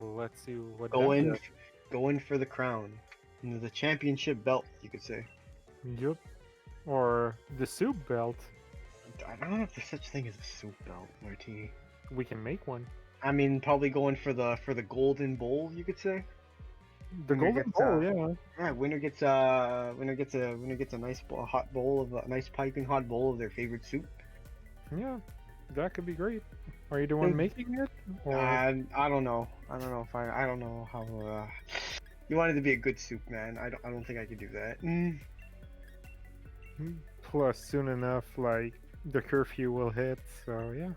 Let's see what Go that in, does. go in for the crown. You know, the championship belt, you could say. Yup. Or the soup belt. I don't know if there's such thing as a soup belt, Martini. We can make one. I mean, probably going for the golden bowl, you could say. The Winner golden gets, bowl, yeah. Yeah, winner gets a nice bowl, hot bowl of a nice piping hot bowl of their favorite soup. Yeah, that could be great. Are you the one making it? Or I don't know. I don't know how. You want it to be a good soup, man. I don't think I could do that. plus soon enough, like the curfew will hit. So yeah.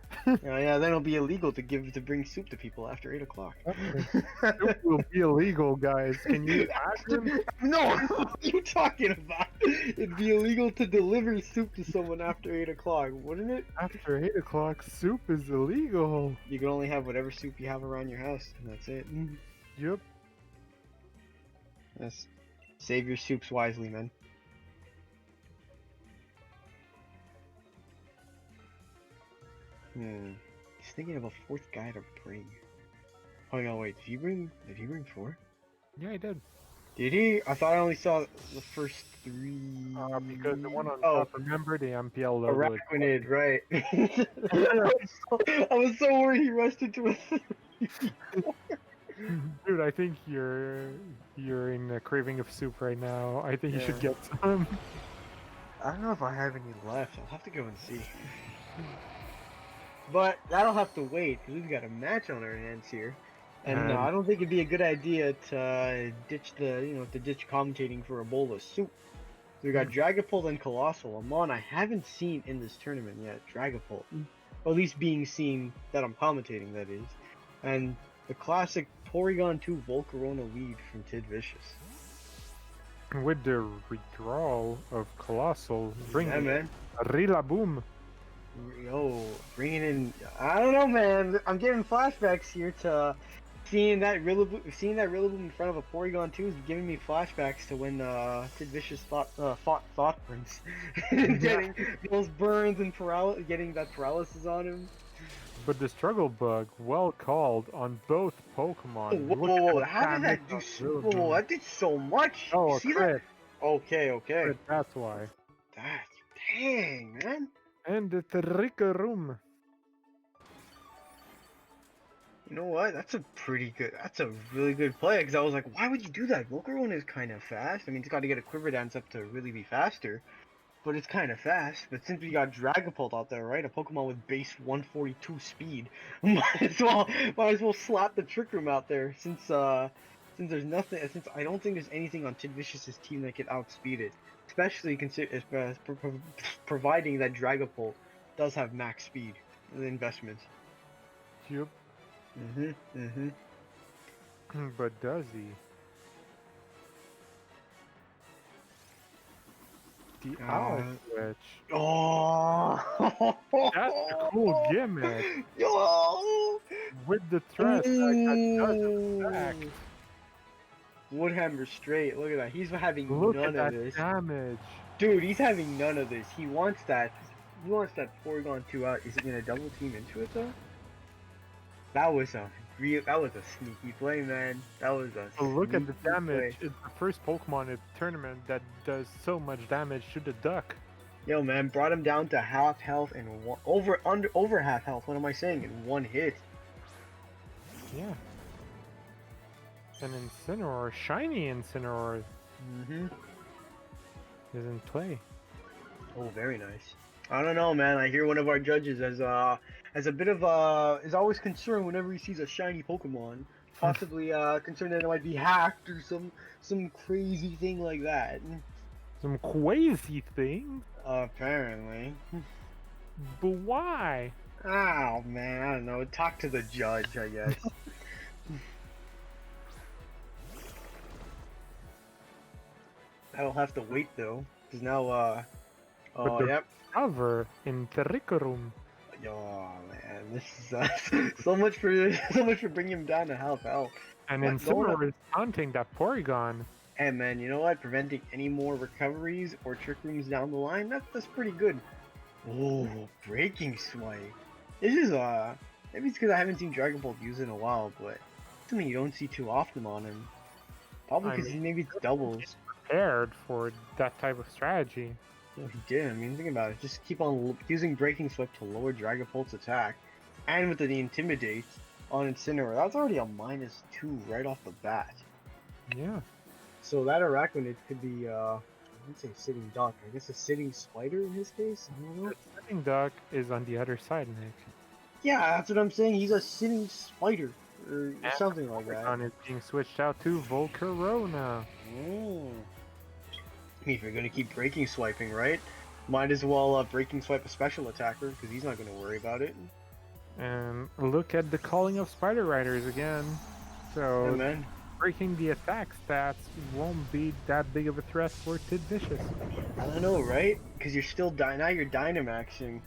Yeah, then it'll be illegal to bring soup to people after 8 o'clock. Soup will be illegal, guys. Can you imagine? No, what are you talking about? It'd be illegal to deliver soup to someone after 8 o'clock, wouldn't it? After 8 o'clock, soup is illegal. You can only have whatever soup you have around your house, and that's it. Yup. Yes. Save your soups wisely, man. He's thinking of a fourth guy to bring. Oh no, wait, did he bring 4? Yeah, I did. Did he? I thought I only saw the first 3. Because the one on top, remember the MPL logo? Arachnid, right. I was so worried he rushed into a Dude, I think you're in a craving of soup right now. I think you should get some. I don't know if I have any left. I'll have to go and see. But that'll have to wait because we've got a match on our hands here, and I don't think it'd be a good idea to ditch commentating for a bowl of soup. So we got Dragapult and Colossal, a mon I haven't seen in this tournament yet. Dragapult, or at least being seen that I'm commentating, that is, and the classic Porygon 2 Volcarona lead from Tiddvicious. With the withdrawal of Colossal, bringing man. Rillaboom. Yo, bringing in, I don't know, man. I'm getting flashbacks here to seeing that Rillaboom in front of a Porygon 2 is giving me flashbacks to when Tiddvicious fought Thought Prince, getting those burns and getting that paralysis on him. But the struggle bug, well called on both Pokemon. Whoa, how did that do so? Whoa, that did so much. Oh, see crit. That? Okay. Crit, that's why. Dang, man. And the Trick-a-Room. You know what? That's a really good play, because I was like, why would you do that? Volcarona is kind of fast. I mean, it's got to get a Quiver Dance up to really be faster, but it's kind of fast. But since we got Dragapult out there, right? A Pokemon with base 142 speed, might as well slap the Trick Room out there, since there's nothing, since I don't think there's anything on Tiddvicious' team that can outspeed it. Especially providing that Dragapult does have max speed in the investment. Yup. But does he? The Owl Switch. Oh! That's a cool gimmick. Yo! With the trash that doesn't stack. Woodhammer straight. Look at that. He's having none of this damage. Dude, he's having none of this. He wants that Porygon 2 out. Is he gonna double team into it though? That was a sneaky play, man. That was a look at the damage. Play. It's the first Pokemon in the tournament that does so much damage to the duck. Yo, man, brought him down to half health and over half health. What am I saying? In one hit. Yeah. And Incineroar, shiny Incineroar, is in play. Oh, very nice. I don't know, man. I hear one of our judges as a bit of is always concerned whenever he sees a shiny Pokemon, possibly concerned that it might be hacked or some crazy thing like that. Some crazy thing? Apparently. But why? Oh man, I don't know. Talk to the judge, I guess. I'll have to wait though, because now yep. Cover in Trick-a-Room. Oh man, this is so much for bringing him down to half health. And Incineroar is taunting that Porygon. And man, you know what? Preventing any more recoveries or Trick Rooms down the line, that's pretty good. Oh, Breaking Swipe. This is maybe it's because I haven't seen Dragon Ball use it in a while, but something you don't see too often on him. Probably I because mean, maybe it's doubles. prepared for that type of strategy. No, he did. I mean, think about it. Just keep on using Breaking Swipe to lower Dragapult's attack, and with the Intimidate on Incineroar, that's already a -2 right off the bat. Yeah. So that Arachnid could be, I wouldn't say sitting duck. I guess a sitting spider in his case. I don't know. The sitting duck is on the other side, Nick. Yeah, that's what I'm saying. He's a sitting spider or And something like that. Porygon is being switched out to Volcarona. I mean, if you're gonna keep Breaking Swiping, right? Might as well Breaking Swipe a special attacker because he's not gonna worry about it. And look at the calling of Spider Riders again. So Yeah, man. breaking the attack stats won't be that big of a threat for Tiddvicious. I don't know, right? Because you're still now you're Dynamaxing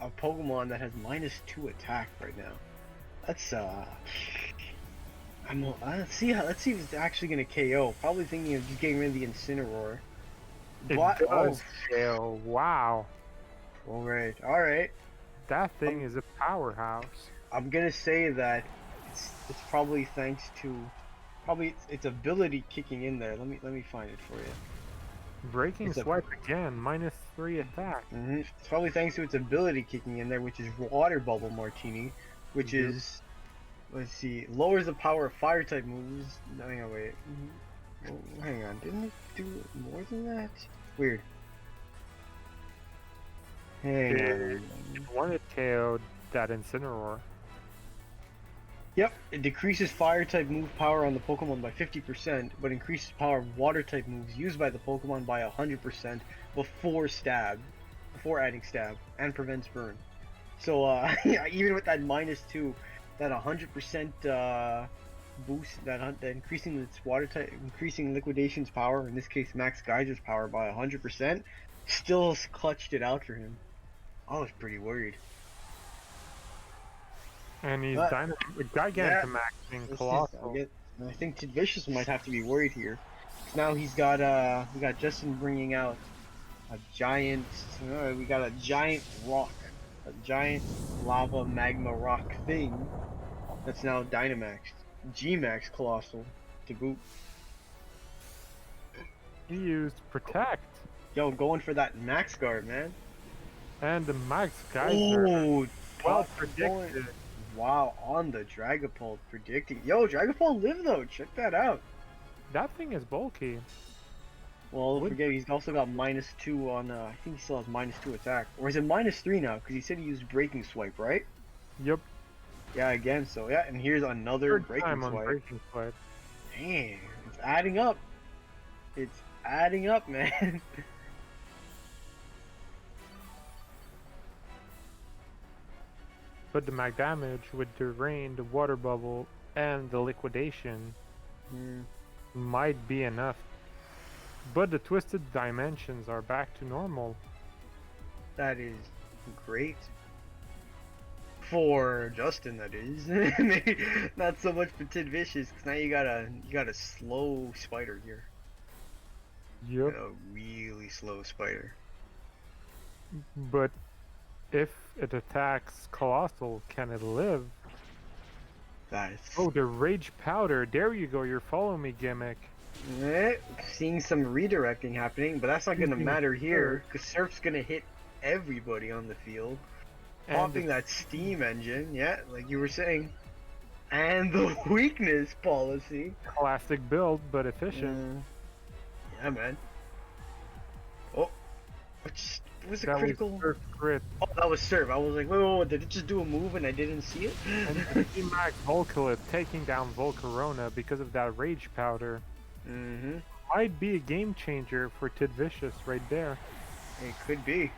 a Pokemon that has -2 attack right now. That's let's see if it's actually gonna KO. Probably thinking of just getting rid of the Incineroar. It But does fail. Wow. all right. That thing is a powerhouse. I'm gonna say that it's probably thanks to its ability kicking in there. Let me find it for you. Breaking Swipe again, -3 attack. It's probably thanks to its ability kicking in there, which is Water Bubble Martini, which is, let's see, lowers the power of fire type moves. No, hang on, wait. Oh, hang on, didn't it do more than that? Weird. Hang on. It wanted KO'd that Incineroar. Yep, it decreases fire type move power on the Pokemon by 50%, but increases power of water type moves used by the Pokemon by 100% before adding stab, and prevents burn. So yeah, even with that -2, that 100% boost, that increasing its water type, increasing Liquidation's power, in this case Max Geyser's power by 100%, still clutched it out for him. I was pretty worried. And he's Gigantamaxing Colossal. I think Tiddvicious might have to be worried here. 'Cause now we got Justin bringing out a giant, we got a giant rock, a giant lava magma rock thing that's now Dynamaxed. G-Max Colossal to boot. He used Protect. Yo, going for that Max Guard, man. And the Max Geyser. Oh, Well predicted. Wow, on the Dragapult predicting. Yo, Dragapult live though. Check that out. That thing is bulky. Well, don't forget he's also got -2 on. I think he still has -2 attack, or is it -3 now? Because he said he used Breaking Swipe, right? Yep. Yeah, again. So yeah, and here's another Breaking Swipe. Breaking Swipe. Damn, it's adding up. It's adding up, man. But the mag damage with the rain, the water bubble, and the liquidation might be enough. But the twisted dimensions are back to normal. That is great. For Justin, that is. Maybe not so much for Tiddvicious, because now you got a slow spider here. Yep. A really slow spider. But if it attacks Colossal, can it live? That's... Oh, the Rage Powder. There you go, your follow me gimmick. Seeing some redirecting happening, but that's not going to matter here, because Surf's going to hit everybody on the field. And popping that steam engine, yeah, like you were saying. And the weakness policy. Classic build, but efficient. Yeah, man. Oh, was a that critical. Was Surf crit. Oh, that was Surf. I was like, wait, did it just do a move and I didn't see it? And Max Volcalyp taking down Volcarona because of that Rage Powder. Might be a game changer for Tiddvicious right there. It could be.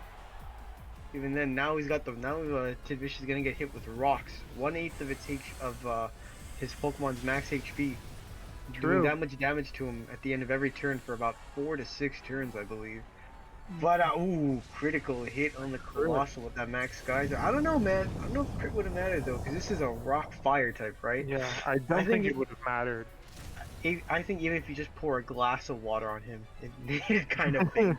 Even then, now he's got Tiddvicious is gonna get hit with rocks. 1/8 of his Pokemon's max HP. True. Doing that much damage to him at the end of every turn for about 4 to 6 turns, I believe. But ooh, critical hit on the Colossal with that Max Geyser. I don't know, man. I don't know if crit would have mattered though, because this is a rock fire type, right? Yeah, I don't think it would have mattered. I think even if you just pour a glass of water on him, it kind of thing.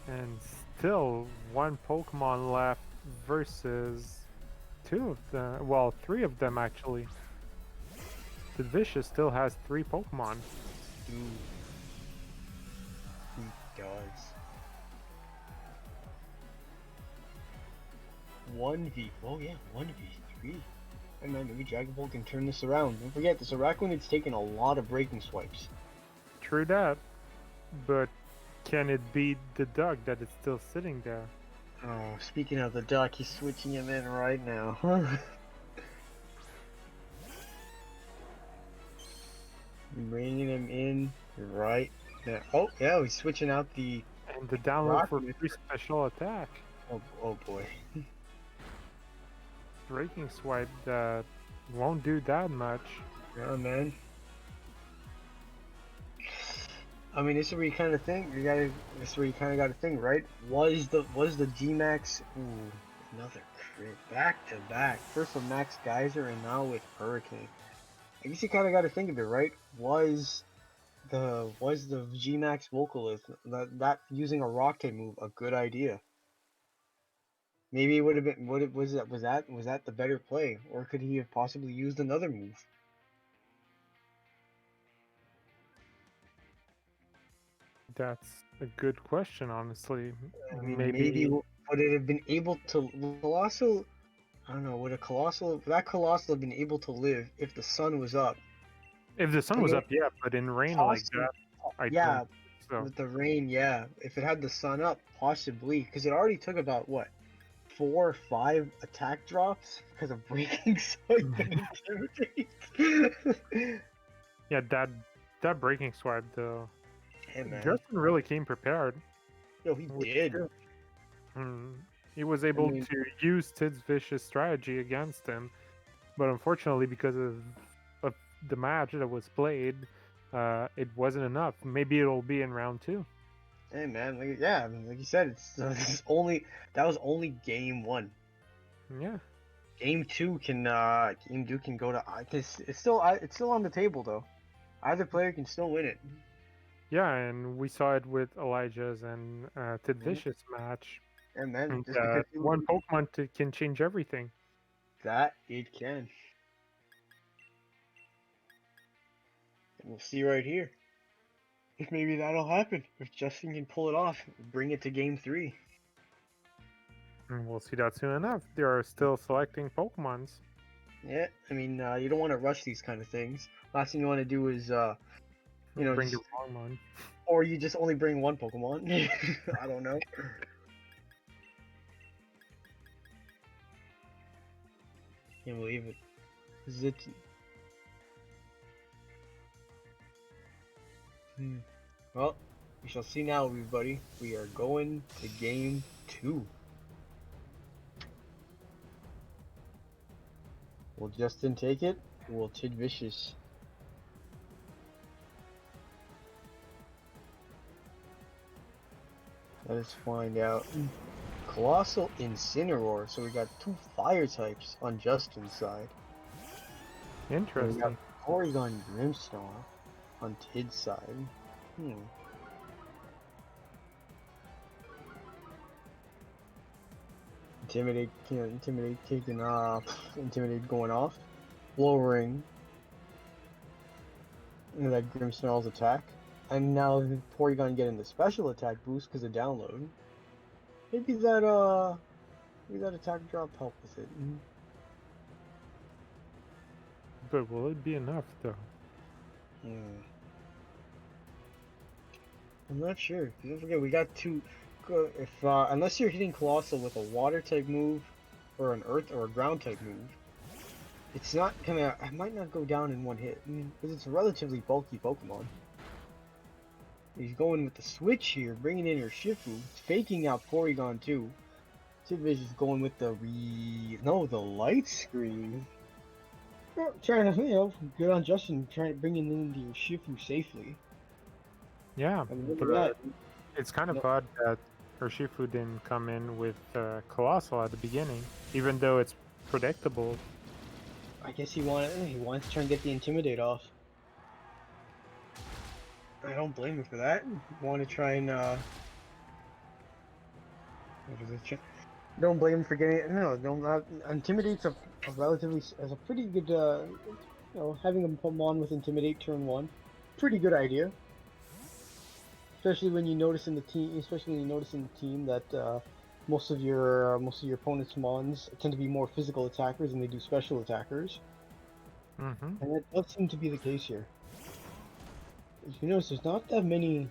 And still, one Pokemon left versus two of them. Well, three of them actually. Tiddvicious still has 3 Pokemon. Dude, he does. 1v. Oh yeah, 1v3. And man, maybe Dragon Ball can turn this around. Don't forget, this Araquanid it's taken a lot of breaking swipes. True that. But can it beat the duck that is still sitting there? Oh, speaking of the duck, he's switching him in right now. Bringing him in right now. Oh, yeah, he's switching out the And the download for Rocket. free special attack. Oh boy. Breaking Swipe that won't do that much. Yeah, man. I mean, this is where you kind of think This is where you kind of got to think, right? Was the G Max? Ooh, another crit back to back. First with Max Geyser and now with Hurricane. I guess you kind of got to think of it, right? Was the G Max Vocalist that using a Rock type move a good idea? Maybe it would have been. Was that the better play, or could he have possibly used another move? That's a good question, honestly. I mean, maybe would it have been able to Colossal? I don't know. Would that Colossal have been able to live if the sun was up? If the sun I was mean, up, yeah, but in rain like possibly, that, I don't yeah. think so. With the rain, yeah. If it had the sun up, possibly, because it already took about what 4 or 5 attack drops because of breaking swipe and intimidate. Yeah, that breaking swipe though. Hey man, Justin really came prepared. yo, he Which is did. good. He was I able mean, to use Tiddvicious strategy against him, but unfortunately, because of the match that was played, it wasn't enough. Maybe it'll be in round 2. hey man, I mean, like you said, it's only that was only game 1. Yeah, Game 2 can go to because it's still on the table though. Either player can still win it. yeah, and we saw it with Elijah's and Mhm. Tiddvicious match. And man, And just because one Pokemon can change everything. that it can, and we'll see right here if maybe that'll happen. If Justin can pull it off, bring it to game 3. And we'll see that soon enough. They are still selecting Pokemons. Yeah, I mean, you don't want to rush these kind of things. Last thing you want to do is, Bring the just wrong one. or you just only bring one Pokemon. I don't know. Can't believe it. Zit. Well, we shall see now, everybody. We are going to game 2. Will Justin take it? Or will Tiddvicious? Let us find out. Colossal Incineroar. So we got 2 fire types on Justin's side. And we got Interesting. Porygon Grimmsnarl on Tid's side. Intimidate taking Intimidate going off. Lowering that Grimmsnarl's attack. And now the Porygon getting the special attack boost because of download. Maybe that attack drop help with it. But will it be enough though? I'm not sure. Don't forget, we got 2. If unless you're hitting Colossal with a water type move, or an earth or a ground type move, it's not gonna. It might not go down in one hit because it's a relatively bulky Pokemon. He's going with the switch here, bringing in your Shifu, faking out Porygon too. Tiddvicious is going with the light screen. Well, trying to good on Justin, trying to bring it into your Shifu safely. Yeah, I mean, look at but that. it's kind of No, odd that Urshifu didn't come in with Colossal at the beginning, even though it's predictable. I guess he wants to try and get the Intimidate off. I don't blame him for that. Want to try and don't blame him for getting it. No, don't. Intimidate's a relatively as a pretty good. Having him come on with intimidate turn one, pretty good idea. Especially when you notice in the team, that most of your opponent's mons tend to be more physical attackers than they do special attackers, Mm-hmm. and that does seem to be the case here. If you notice, there's not that many.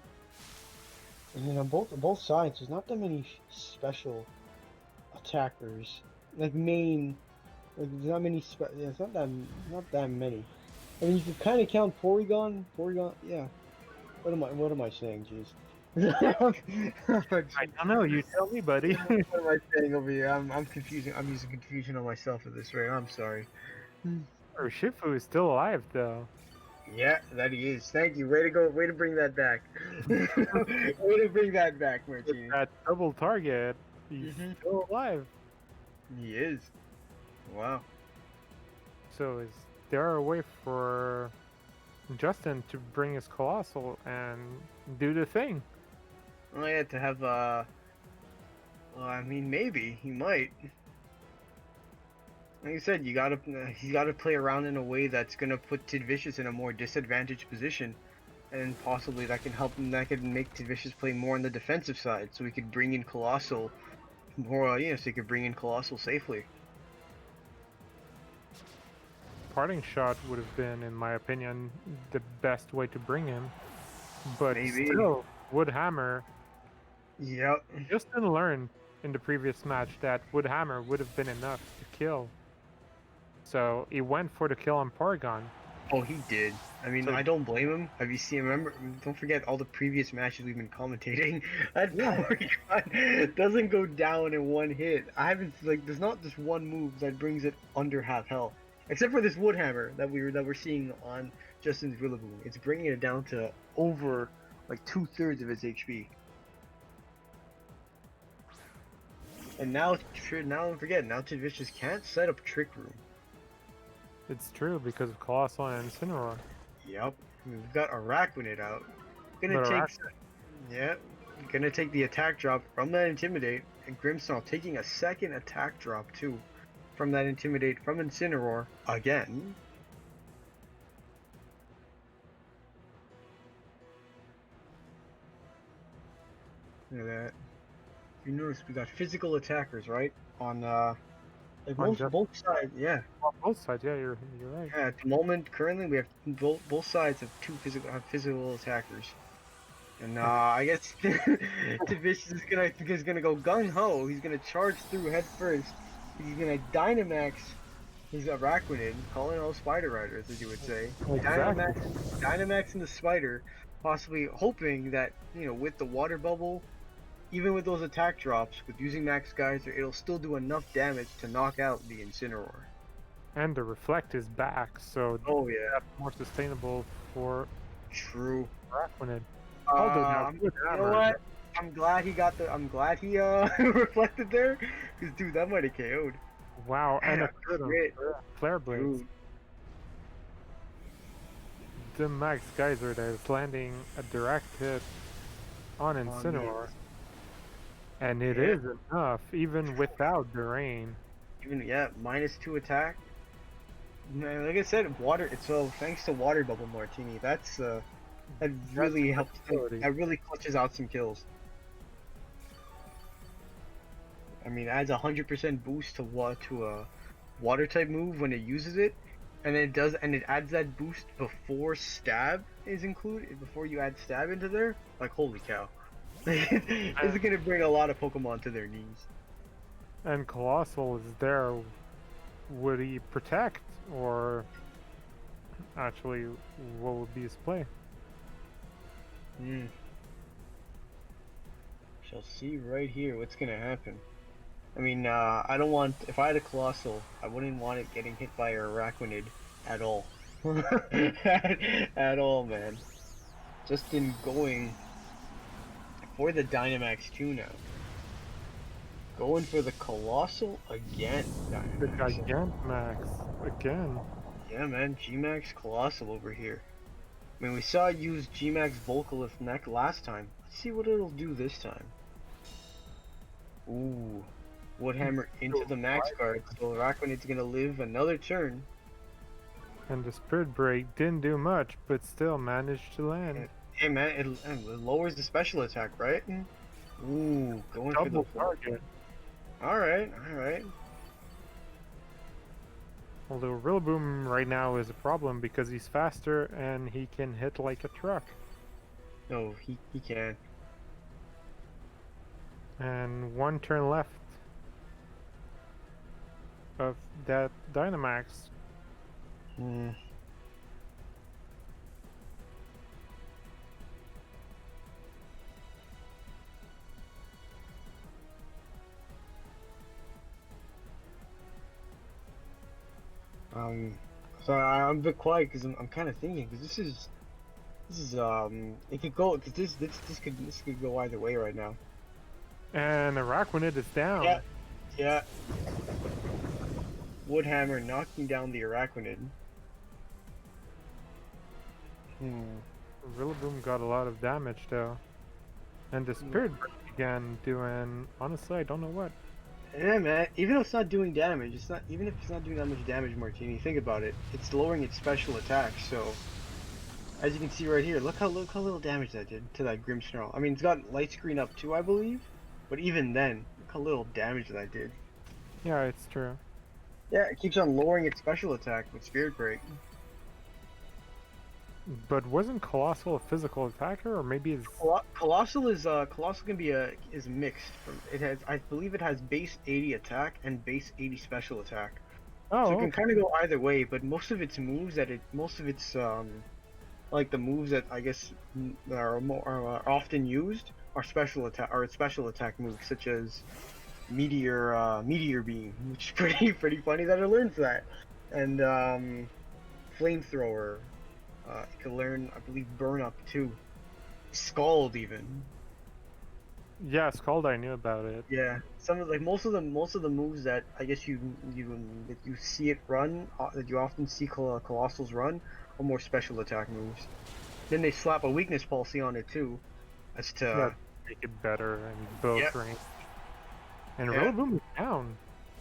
And on both sides, there's not that many special attackers. Like main, like there's not many. Yeah, it's not that many. I mean, you can kind of count Porygon. Porygon, yeah. What am I saying? Jeez. I don't know. You tell me, buddy. What am I saying over here? I'm confusing. I'm using confusion on myself at this rate. I'm sorry. Shifu is still alive, though. Yeah, that he is. Thank you. Way to go. Way to bring that back. Way to bring that back, With Martini. that double target, he's Mhm. still alive. He is. Wow. So is there a way for Justin to bring his Colossal and do the thing? Well, I had to have well, I mean, maybe he might. Like I said, he's gotta play around in a way that's gonna put Tiddvicious in a more disadvantaged position, and possibly that can help him. That could make Tiddvicious play more on the defensive side, so he could bring in Colossal more. So he could bring in Colossal safely. Parting shot would have been, in my opinion, the best way to bring him. But Maybe. still, Woodhammer. Yep. Justin learned in the previous match that Woodhammer would have been enough to kill. So he went for the kill on Porygon. Oh, he did. I mean, So- I don't blame him. Have you seen? Remember? Don't forget all the previous matches we've been commentating. That Porygon doesn't go down in one hit. I haven't there's not just one move that brings it under half health, except for this Woodhammer that we're seeing on Justin's Rillaboom. It's bringing it down to over like 2/3 of its HP. And now don't forget, now Tiddvicious can't set up Trick Room. It's true because of Colossal and Incineroar. Yep. We've got Araquanid out. Gonna But take Yeah, gonna take the attack drop from that Intimidate, and Grimmsnarl taking a second attack drop too from that Intimidate from Incineroar again. Look at that. If you notice, we got physical attackers, right? On both sides, yeah. On both sides, yeah, you're right. Yeah, at the moment, currently, we have both sides of physical attackers. And I guess Tiddvicious is gonna go gung ho. He's gonna charge through head first. He's gonna Dynamax his Araquanid, calling all Spider Riders, as you would say. Exactly. Dynamax in the Spider, possibly hoping that with the Water Bubble, even with those attack drops, with using Max Geyser, it'll still do enough damage to knock out the Incineroar. And the Reflect is back, so Oh yeah, that's more sustainable for true. Araquanid. You know what? I'm glad he reflected there, because dude, that might have KO'd. Wow, and a Crit. Flare Blades. Dude. The Max Geyser that is landing a direct hit on Incineroar. And it is enough, even without the rain. Even -2 attack. Man, like I said, thanks to Water Bubble Martini, that really helps. That really clutches out some kills. I mean, adds 100% boost to a water type move when it uses it, and it adds that boost before stab is included. Before you add stab into there, like holy cow. This is gonna bring a lot of Pokemon to their knees. And Colossal is there. Would he protect, or actually, what would be his play? Shall see right here what's gonna happen. I mean, if I had a Colossal, I wouldn't want it getting hit by a Araquanid at all. at all, man. Just in going for the Dynamax 2 now. Going for the Colossal again. The Gigantamax again. Yeah, man. G-Max Colossal over here. I mean, we saw it use G-Max Volcalith last time. Let's see what it'll do this time. Ooh. Woodhammer into the max guard, so Araquanid's gonna live another turn. And the Spirit Break didn't do much, but still managed to land. Hey man, it lowers the special attack, right? Ooh, going for the Double target. Alright, alright. Although Rillaboom right now is a problem because he's faster and he can hit like a truck. No, he can. And one turn left of that Dynamax. Hmm. So I'm a bit quiet because I'm kind of thinking because this is it could go because this could go either way right now. And Araquanid is down. Yeah, yeah. Woodhammer knocking down the Araquanid. Rillaboom got a lot of damage though. And the Spirit Break again doing, honestly, I don't know what. Yeah, man. Even though it's not doing damage, it's not even if it's not doing that much damage, Martini. Think about it. It's lowering its special attack. So, as you can see right here, look how little damage that did to that Grimmsnarl. I mean, it's got light screen up too, I believe. But even then, look how little damage that did. Yeah, it's true. Yeah, it keeps on lowering its special attack with Spirit Break. But wasn't Colossal a physical attacker, or maybe it's... Colossal can be is mixed. It has, I believe, it has base 80 attack and base 80 special attack. Oh, So it okay. can kind of go either way. But most of its moves like the moves that I guess are often used are special attack moves such as meteor beam, which is pretty funny that it learns that, and flamethrower. It can learn, I believe, burn up too. Scald even. Yeah, Scald, I knew about it. Yeah, some of like most of the moves that I guess you see it run that you often see Colossals run are more special attack moves. Then they slap a weakness policy on it too, as to make it better and both range. And Rillaboom is down.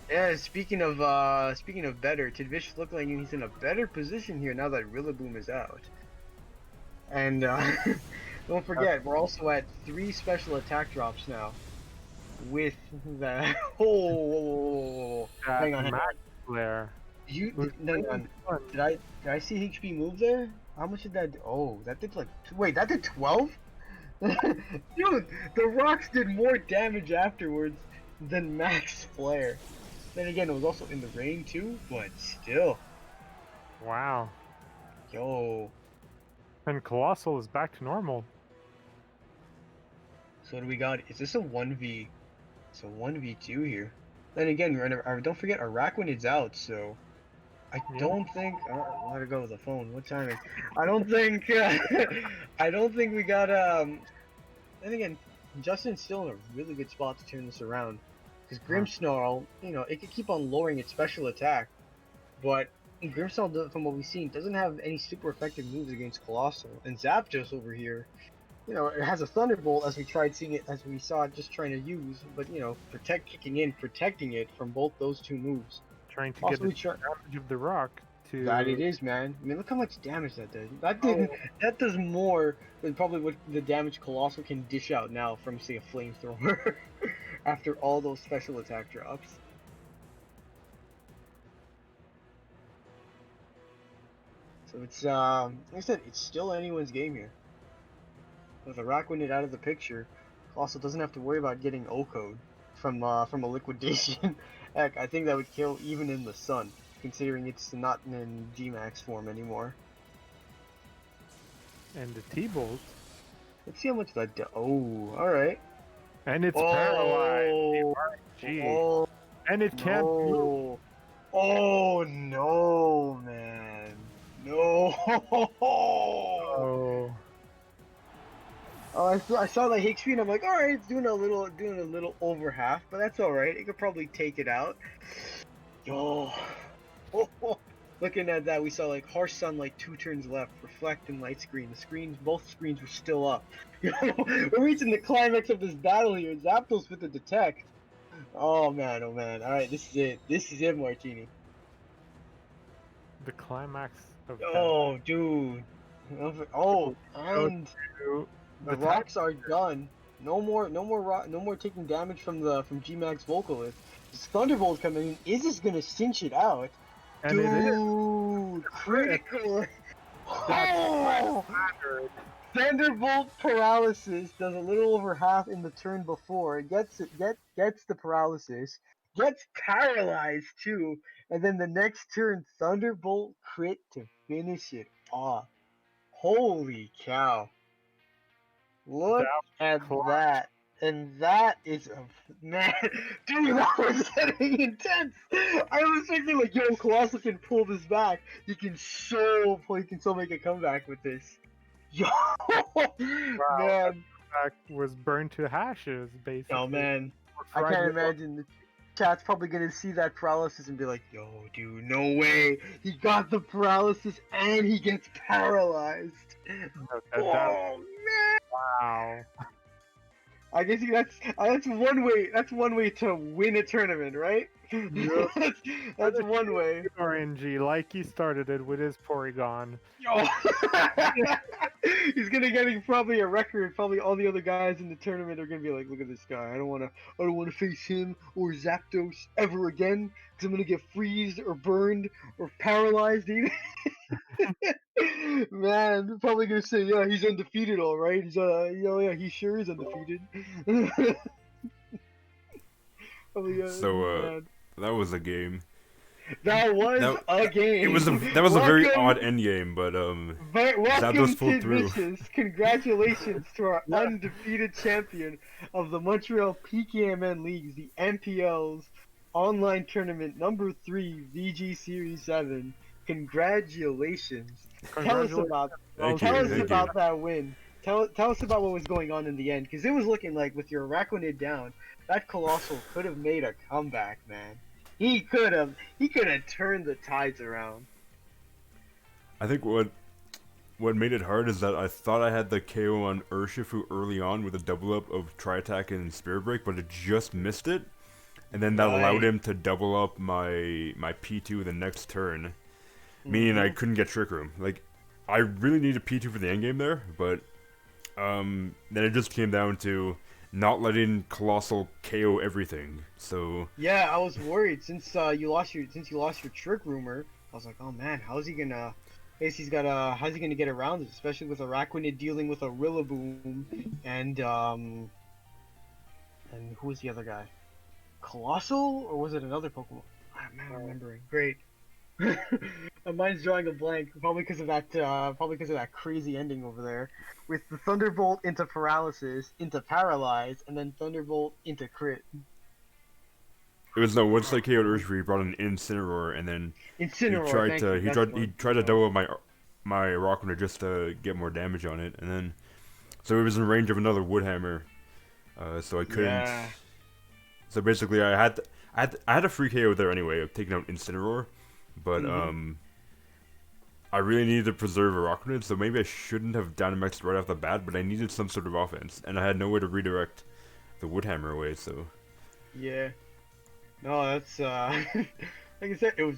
Yeah, speaking of better, Tiddvicious look like he's in a better position here now that Rillaboom is out. And don't forget, we're also at 3 special attack drops now. With the hang on. Flare. Hang on. Did I see HP move there? How much did that do? Oh, that did like wait, that did 12? Dude, the rocks did more damage afterwards than max flare. Then again, it was also in the rain too, but still. Wow. Yo. And Colossal is back to normal. So what do we got? Is this a 1v? It's a 1v2 here. Then again, don't forget Araquanid's out, so I don't think. Oh, I gotta go with the phone. What time is? I don't think. I don't think we got. Then again, Justin's still in a really good spot to turn this around. Because Grimmsnarl, you know, it could keep on lowering its special attack, but Grimmsnarl, from what we've seen, doesn't have any super effective moves against Colossal. And Zapdos over here, you know, it has a Thunderbolt as we saw it just trying to use, but you know, protecting it from both those two moves. Trying to get the damage of the rock to... That it is, man. I mean, look how much damage that did. That does more than probably what the damage Colossal can dish out now from, say, a Flamethrower. After all those special attack drops. So it's like I said, it's still anyone's game here. With Araquanid out of the picture, Colossal doesn't have to worry about getting O-code from a liquidation. Heck, I think that would kill even in the sun, considering it's not in G-Max form anymore. And the T-Bolt. Let's see how much that oh, alright. And it's paralyzed. And it can't move. Oh no, man. No. Oh. I saw that HP and I'm like, alright, it's doing a little over half, but that's alright. It could probably take it out. Yo. Looking at that, we saw like harsh sunlight, 2 turns left, reflect and light screen. Both screens were still up. We're reaching the climax of this battle here. Zapdos with the detect. Oh man, oh man. All right, this is it. This is it, Martini. The climax of that Oh, dude. Oh, go and to the the time. rocks are done. No more, no more rock, no more taking damage from G-Mag's Vocalist. This Thunderbolt coming in. Is this gonna cinch it out? And it is Dude, crit. critical. That's what Oh! mattered. Thunderbolt paralysis does a little over half in the turn before. It gets the paralysis, gets paralyzed too, and then the next turn Thunderbolt crit to finish it off. Holy cow! Look That at clock. that. And that is a man, dude. That was getting intense. I was thinking like, yo, Colossal can pull this back. He can still make a comeback with this. Yo, Wow, that man, comeback was burned to ashes, oh basically. man, Or I can't fragment. imagine the chat's probably gonna see that paralysis and be like, yo, dude, no way. He got the paralysis and he gets paralyzed. That Oh man. wow. I guess that's one way. That's one way to win a tournament, right? Yep. that's, For that's the one way. RNG, like he started it with his Porygon. Yo, he's gonna get probably a record. Probably all the other guys in the tournament are gonna be like, "Look at this guy. I don't wanna face him or Zapdos ever again, because I'm gonna get freezed or burned or paralyzed." Even. Man, they're probably gonna say, "Yeah, he's undefeated, all right. He's yeah, he sure is undefeated." Probably, So man. that was a game. That was That a game. that was a very Welcome, odd end game, but welcome, Zapdos pulled through. Tiddvicious. Congratulations to our Yeah. undefeated champion of the Montreal PKMN Leagues, the MPL's online tournament number 3, VG Series 7. Congratulations. Tell us Congratulations. about Thank tell you, us thank you. about that win. Tell us about what was going on in the end, because it was looking like with your Araquanid down, that Colossal could have made a comeback, man. He could have turned the tides around. I think what made it hard is that I thought I had the KO on Urshifu early on with a double up of Tri Attack and Spirit Break, but it just missed it, and then that allowed Right. him to double up my P2 the next turn, meaning I couldn't get Trick Room. Like, I really needed P2 for the end game there, but then it just came down to not letting Colossal KO everything. So Yeah, I was worried since you lost your trick rumor. I was like, oh man, how's he gonna? How's he gonna get around this, especially with Araquanid dealing with a Rillaboom and who was the other guy? Colossal, or was it another Pokemon? Ah, man, I'm remembering. Great. My mind's drawing a blank, probably because of that crazy ending over there, with the Thunderbolt into paralysis, into paralyze, and then Thunderbolt into crit. it was once I KO'd Urshifu, he brought an Incineroar, and then Incineroar, thank you. he tried to double up my Rockruner just to get more damage on it, and then so it was in range of another Woodhammer, so I couldn't. Yeah. So basically, I had a free KO there anyway of taking out Incineroar, but I really needed to preserve a Rockruner, so maybe I shouldn't have Dynamaxed right off the bat, but I needed some sort of offense, and I had no way to redirect the Woodhammer away, so. Yeah. No, that's like I said, it was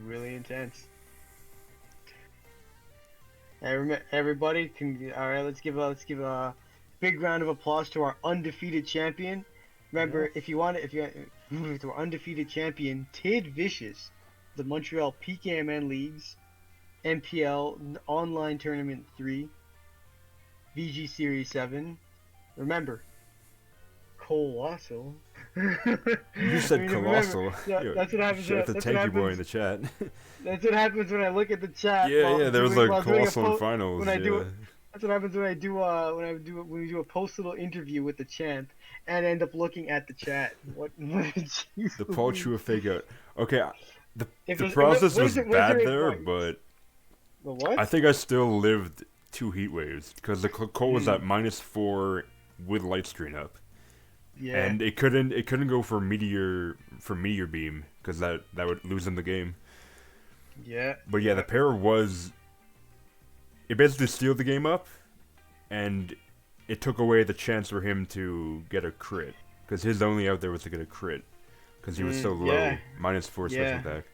really intense. Everybody, all right. Let's give a big round of applause to our undefeated champion. Remember, if you to our undefeated champion, Tiddvicious, the Montreal PKMN Leagues, MPL Online Tournament 3, VG Series 7. Remember, Colossal. You said Colossal. Yeah, that's what happens. Shout out to That's what Tanky Boy in happens. the chat. That's what happens when I look at the chat. Yeah, there was while like doing a Colossal in finals. when I Yeah. do. That's what happens when when we do a post-little interview with the champ and end up looking at the chat. What? Jeez The Paul Louise. Chua fake out. Okay, the If the there's- process what was is it- what is bad your there, advice? but The what? I think I still lived 2 heat waves because the Colt was at -4 with light screen up, Yeah. and it couldn't go for meteor beam because that would lose him the game. Yeah. But yeah, the pair was. It basically sealed the game up, and it took away the chance for him to get a crit. because his only out there was to get a crit, because he was so low, Yeah. -4 special Yeah. attack.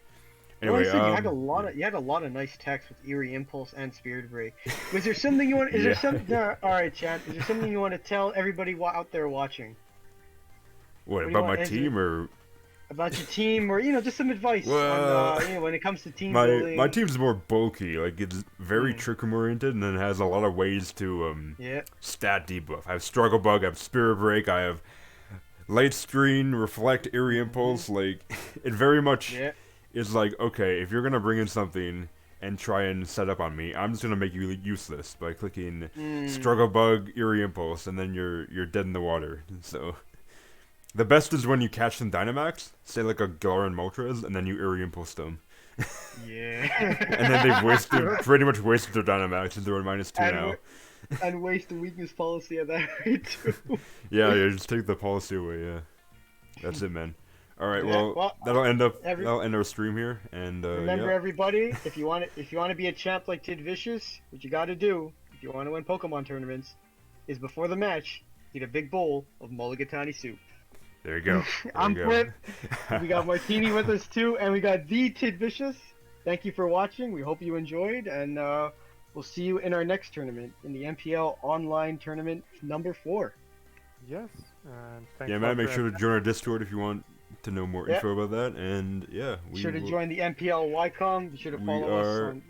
Well, Anyway, you had a lot of nice techs with Eerie Impulse and Spirit Break. Was there something you want? Is there Yeah. some? No, all right, Chad. Is there something you want to tell everybody out there watching what do you about want- my is team or? about your team, or just some advice Well, on when it comes to team my building? team's more bulky. Like it's very Mm. trick room oriented, and then has a lot of ways to Yeah. stat debuff. I have Struggle Bug, I have Spirit Break, I have Light Screen, Reflect, Eerie Impulse. Like it very much Yeah. is like, okay, if you're gonna bring in something and try and set up on me, I'm just gonna make you useless by clicking Struggle Bug, Eerie Impulse, and then you're dead in the water. So the best is when you catch some Dynamax, say like a Galaran Moltres, and then you Eerie Impulse them. Yeah. And then they've pretty much wasted their Dynamax, and they're at -2 And now. and waste the weakness policy at that rate too. Yeah, just take the policy away. Yeah, that's it, man. All right, Yeah, well, that'll end every- our stream here, and Remember, yeah. everybody, if you want to be a champ like Tiddvicious, what you got to do if you want to win Pokemon tournaments is before the match, eat a big bowl of mulligatawny soup. There you go. I'm Flip. We got Martini with us too, and we got the Tiddvicious. Thank you for watching. We hope you enjoyed, and we'll see you in our next tournament, in the MPL online tournament number 4. Yes. And thanks Yeah, a man, lot make for sure to join our Discord if you want to know more Yeah. info about that, and yeah, Be sure to will- join the MPL YCOM. Be sure to we follow us are on.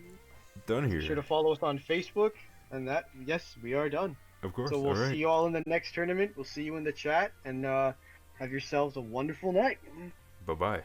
done Be sure here. to follow us on Facebook, and that yes, we are done. Of course. So All we'll right. see you all in the next tournament. We'll see you in the chat, and have yourselves a wonderful night. Bye bye.